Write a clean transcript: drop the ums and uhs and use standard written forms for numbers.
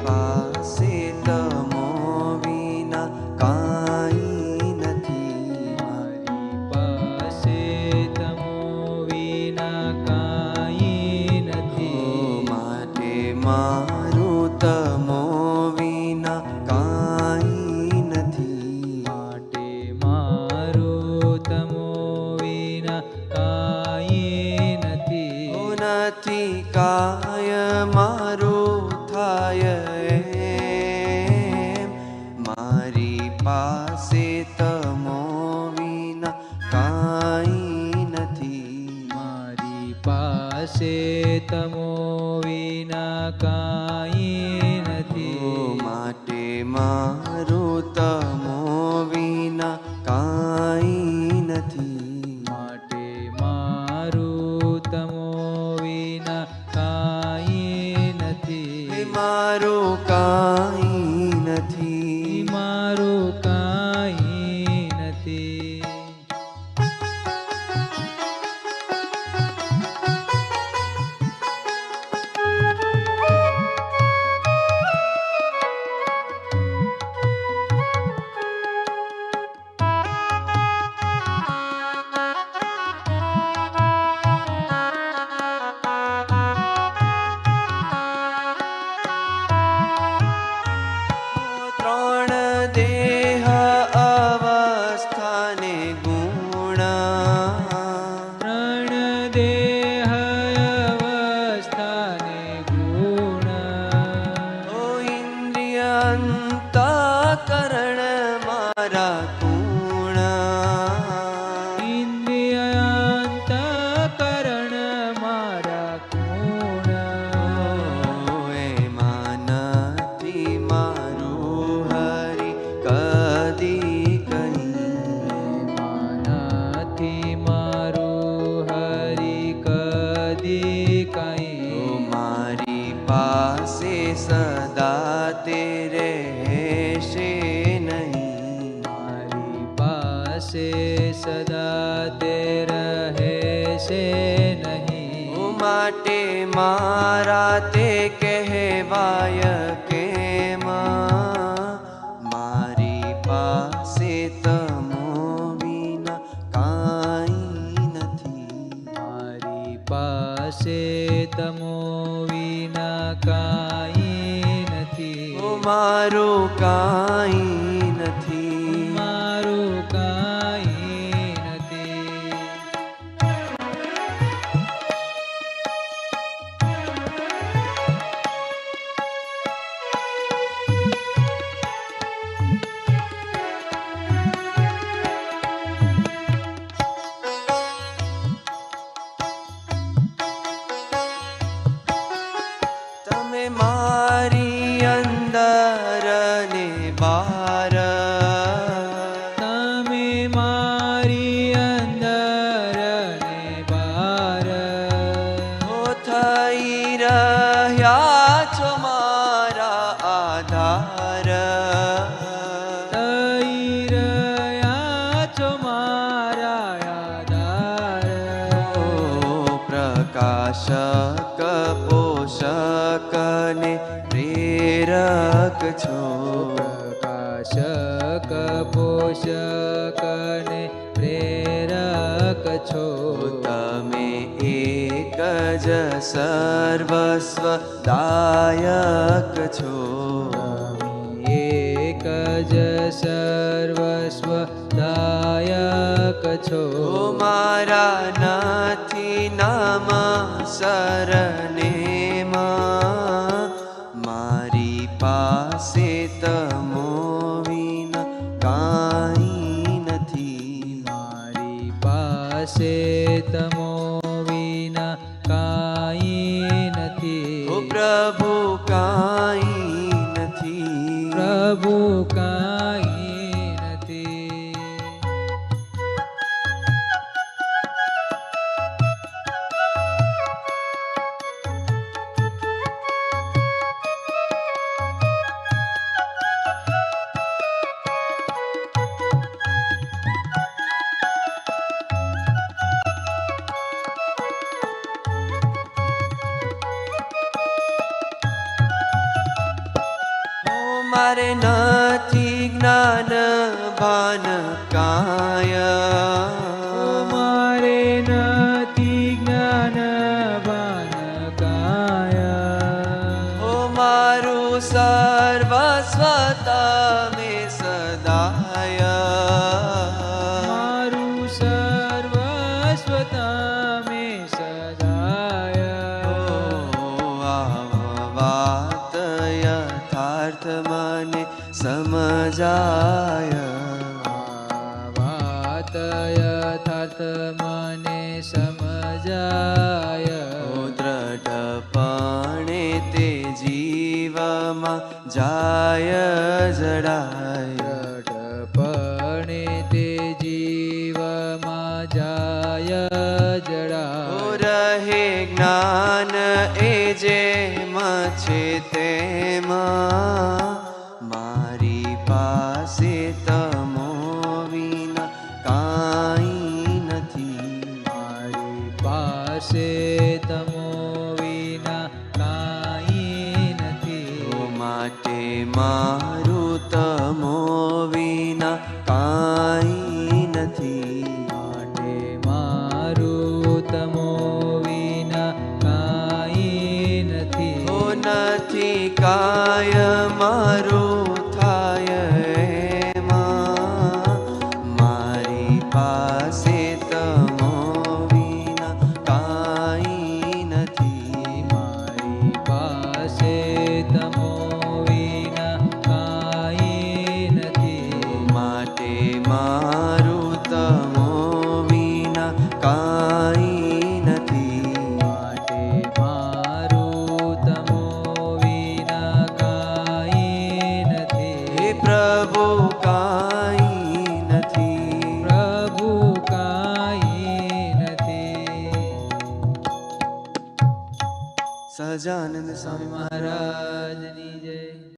પાસે તમો વિના કાંઈ નથી. મારી પાસે તમો વિના કાંઈ નથી. માટે મારું તમો વિના કાંઈ નથી. માટે મારું તમો વિના કાંઈ નથી. નથી કાય મારું થાય એમ. મારી પાસે તમો વિના કાંઈ નથી. મારી પાસે તમો વિના કાંઈ નથી. માટે મારું તમો વિના કાંઈ નથી. માટે મારું તમો વિના કાંઈ નથી. મારું કાંઈ નથી. મારું કાંઈ નથી. ત્રણ દેહ અવસ્થાને ગુણ. ત્રણ દેહ અવસ્થાને ગુણ. ઓ ઇન્દ્રિય અંતઃકરણ મારા ગુણ. ઇન્દ્રિય અંતઃકરણ મારા ગુણ. એમાં નથી મારું હરિ કદી કહી. નથી મારું હરિ કદી કઈ. મારી પાસે સદા તે રહેશે નહીં. મારી પાસે સદા તે રહેશે નહીં. માટે મારા તે કહેવાય કેમ. મારી પાસે તમો વિના કાંઈ નથી. મારી પાસે તમો વિના કાંઈ નથી. મારું કાંઈ નથી. મારું કાંઈ નથી. તમે મારી અંદર ને બહાર. તમે મારી અંદર ને બહાર. થઈ રહ્યા છો મારા આધાર. થઈ રહ્યા છો મારા આધાર. પ્રકાશક પોષક ને પ્રેરક છો. પ્રકાશક પોષક ને પ્રેરક છો. તમે એક જ સર્વસ્વ દાયક છો. તમે એક જ સર્વસ્વ દાયક છો. મારા નથી નામ સરનેમાં. મારી પાસે તમો વિના કાંઈ નથી. મારી પાસે તમો વિના કાંઈ નથી. પ્રભુ કાંઈ નથી. પ્રભુ કાંઈ નથી. મારે નથી જ્ઞાન ભાન કાય મારે નથી જ્ઞાન ભાન કાય ઓ મારું સર્વસ્વ તમે સદાય મારું સર્વસ્વ તમે સદાય વાત યથાર્થ મને સમજાય વાત યથાર્થ મને સમજાય દ્રઢપણે તે જીવમાં જાય જડાય દ્રઢપણે તે જીવમાં જાય જડાય રહે જ્ઞાન એ જેમ છે તેમાં મારી પાસે તમો વિના કાંઈ નથી મારી પાસે તમો વિના કાંઈ નથી માટે મારું તમો વિના કાંઈ નથી માટે મારું તમો વિના કાંઈ નથી નથી કાય મારું થાય એમાં મારી પાસે તમો વિના કાંઈ નથી મારી પાસે તમો વિના કાંઈ નથી માટે મારું તમો વિના કાંઈ નથી માટે મારું તમો વિના કાંઈ નથી હે પ્રભુ કાંઈ નથી પ્રભુ કાંઈ નથી સહજાનંદ સ્વામી મહારાજની જય